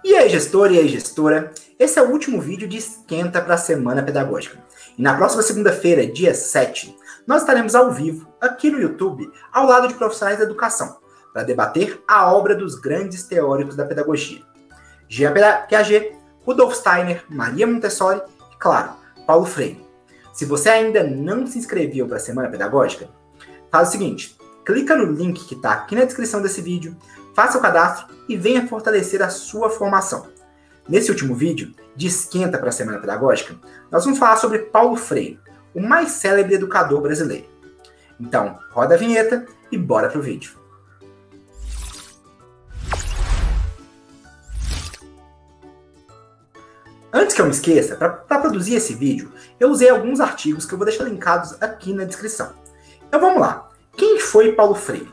E aí, gestor e aí, gestora? Esse é o último vídeo de esquenta para a Semana Pedagógica. E na próxima segunda-feira, dia 7, nós estaremos ao vivo, aqui no YouTube, ao lado de profissionais da educação, para debater a obra dos grandes teóricos da pedagogia. Jean Piaget, Rudolf Steiner, Maria Montessori e, claro, Paulo Freire. Se você ainda não se inscreveu para a Semana Pedagógica, faz o seguinte, clica no link que está aqui na descrição desse vídeo, faça o cadastro e venha fortalecer a sua formação. Nesse último vídeo, de esquenta para a Semana Pedagógica, nós vamos falar sobre Paulo Freire, o mais célebre educador brasileiro. Então, roda a vinheta e bora pro vídeo. Antes que eu me esqueça, para produzir esse vídeo, eu usei alguns artigos que eu vou deixar linkados aqui na descrição. Então vamos lá. Quem foi Paulo Freire?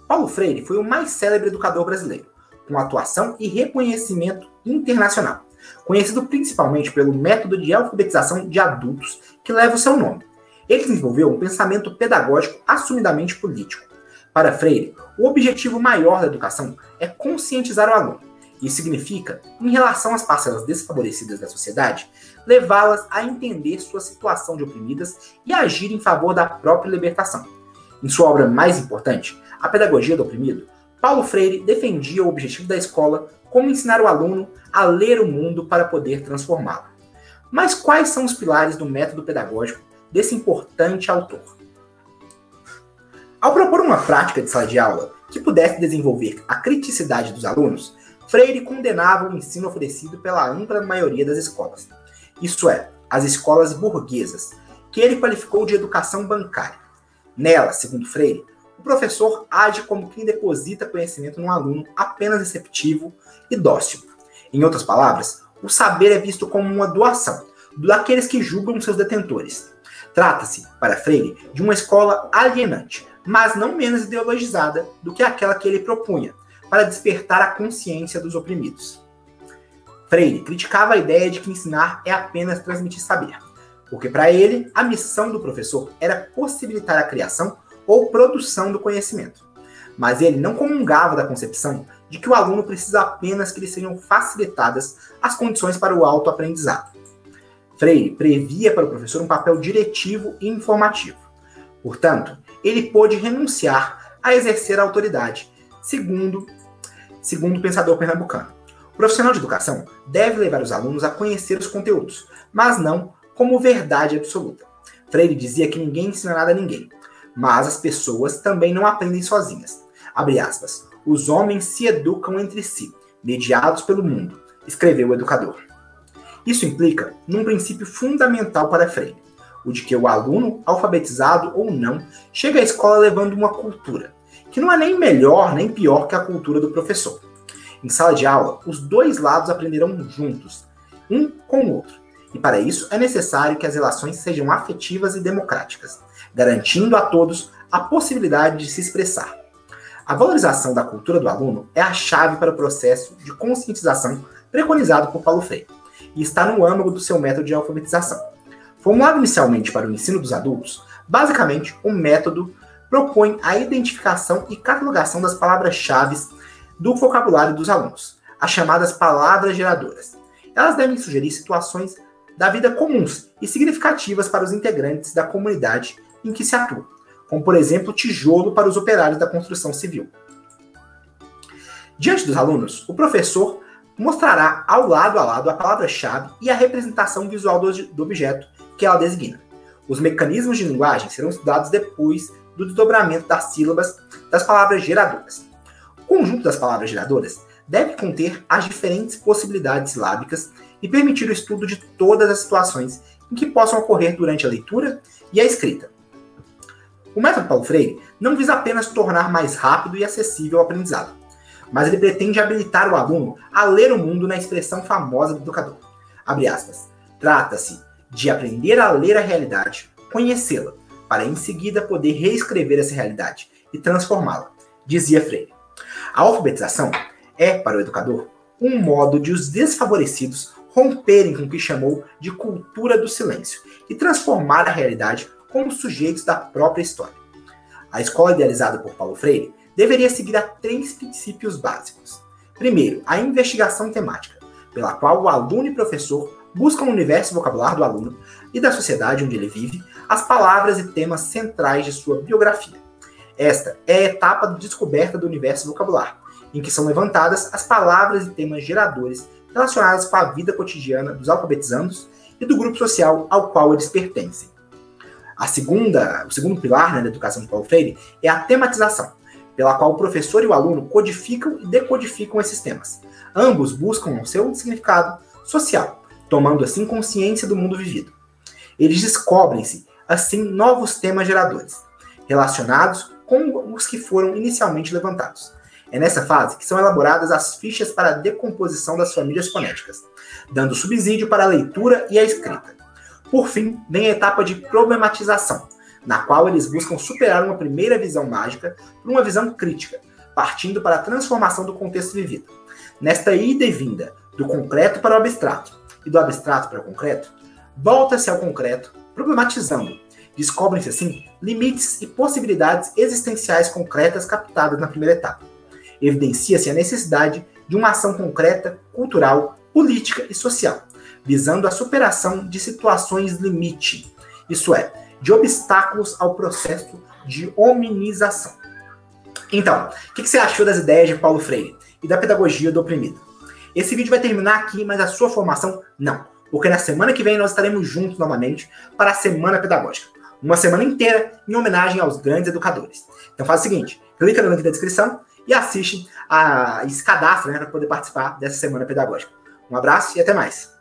Paulo Freire foi o mais célebre educador brasileiro, com atuação e reconhecimento internacional, conhecido principalmente pelo método de alfabetização de adultos que leva o seu nome. Ele desenvolveu um pensamento pedagógico assumidamente político. Para Freire, o objetivo maior da educação é conscientizar o aluno. Isso significa, em relação às parcelas desfavorecidas da sociedade, levá-las a entender sua situação de oprimidas e agir em favor da própria libertação. Em sua obra mais importante, A Pedagogia do Oprimido, Paulo Freire defendia o objetivo da escola como ensinar o aluno a ler o mundo para poder transformá-lo. Mas quais são os pilares do método pedagógico desse importante autor? Ao propor uma prática de sala de aula que pudesse desenvolver a criticidade dos alunos, Freire condenava o ensino oferecido pela ampla maioria das escolas, isto é, as escolas burguesas, que ele qualificou de educação bancária. Nela, segundo Freire, o professor age como quem deposita conhecimento num aluno apenas receptivo e dócil. Em outras palavras, o saber é visto como uma doação, daqueles que julgam seus detentores. Trata-se, para Freire, de uma escola alienante, mas não menos ideologizada do que aquela que ele propunha, para despertar a consciência dos oprimidos. Freire criticava a ideia de que ensinar é apenas transmitir saber, porque para ele, a missão do professor era possibilitar a criação ou produção do conhecimento. Mas ele não comungava da concepção de que o aluno precisa apenas que lhe sejam facilitadas as condições para o autoaprendizado. Freire previa para o professor um papel diretivo e informativo. Portanto, ele pôde renunciar a exercer a autoridade, segundo o pensador pernambucano. O profissional de educação deve levar os alunos a conhecer os conteúdos, mas não como verdade absoluta. Freire dizia que ninguém ensina nada a ninguém, mas as pessoas também não aprendem sozinhas. Abre aspas. Os homens se educam entre si, mediados pelo mundo, escreveu o educador. Isso implica num princípio fundamental para Freire, o de que o aluno, alfabetizado ou não, chega à escola levando uma cultura, que não é nem melhor nem pior que a cultura do professor. Em sala de aula, os dois lados aprenderão juntos, um com o outro. E para isso é necessário que as relações sejam afetivas e democráticas, garantindo a todos a possibilidade de se expressar. A valorização da cultura do aluno é a chave para o processo de conscientização preconizado por Paulo Freire, e está no âmago do seu método de alfabetização. Formulado inicialmente para o ensino dos adultos, basicamente o método propõe a identificação e catalogação das palavras-chave do vocabulário dos alunos, as chamadas palavras geradoras. Elas devem sugerir situações da vida comuns e significativas para os integrantes da comunidade em que se atua, como por exemplo tijolo para os operários da construção civil. Diante dos alunos, o professor mostrará ao lado a lado a palavra-chave e a representação visual do objeto que ela designa. Os mecanismos de linguagem serão estudados depois do desdobramento das sílabas das palavras geradoras. O conjunto das palavras geradoras deve conter as diferentes possibilidades silábicas e permitir o estudo de todas as situações em que possam ocorrer durante a leitura e a escrita. O método Paulo Freire não visa apenas tornar mais rápido e acessível o aprendizado, mas ele pretende habilitar o aluno a ler o mundo na expressão famosa do educador. Abre aspas. Trata-se de aprender a ler a realidade, conhecê-la, para em seguida poder reescrever essa realidade e transformá-la, dizia Freire. A alfabetização é, para o educador, um modo de os desfavorecidos romperem com o que chamou de cultura do silêncio e transformar a realidade como sujeitos da própria história. A escola idealizada por Paulo Freire deveria seguir a 3 princípios básicos: Primeiro, a investigação temática, pela qual o aluno e professor buscam no universo vocabular do aluno e da sociedade onde ele vive as palavras e temas centrais de sua biografia. Esta é a etapa de descoberta do universo vocabular, em que são levantadas as palavras e temas geradores relacionados com a vida cotidiana dos alfabetizandos e do grupo social ao qual eles pertencem. O segundo pilar, da educação de Paulo Freire é a tematização, pela qual o professor e o aluno codificam e decodificam esses temas. Ambos buscam o seu significado social, tomando assim consciência do mundo vivido. Eles descobrem-se, assim, novos temas geradores, relacionados com os que foram inicialmente levantados. É nessa fase que são elaboradas as fichas para a decomposição das famílias fonéticas, dando subsídio para a leitura e a escrita. Por fim, vem a etapa de problematização, na qual eles buscam superar uma primeira visão mágica por uma visão crítica, partindo para a transformação do contexto vivido. Nesta ida e vinda do concreto para o abstrato e do abstrato para o concreto, volta-se ao concreto, problematizando. Descobrem-se, assim, limites e possibilidades existenciais concretas captadas na primeira etapa. Evidencia-se a necessidade de uma ação concreta, cultural, política e social, visando a superação de situações limite, isso é, de obstáculos ao processo de hominização. Então, o que você achou das ideias de Paulo Freire e da pedagogia do oprimido? Esse vídeo vai terminar aqui, mas a sua formação não, porque na semana que vem nós estaremos juntos novamente para a Semana Pedagógica, uma semana inteira em homenagem aos grandes educadores. Então faz o seguinte, clica no link da descrição e assiste esse cadastro, para poder participar dessa Semana Pedagógica. Um abraço e até mais!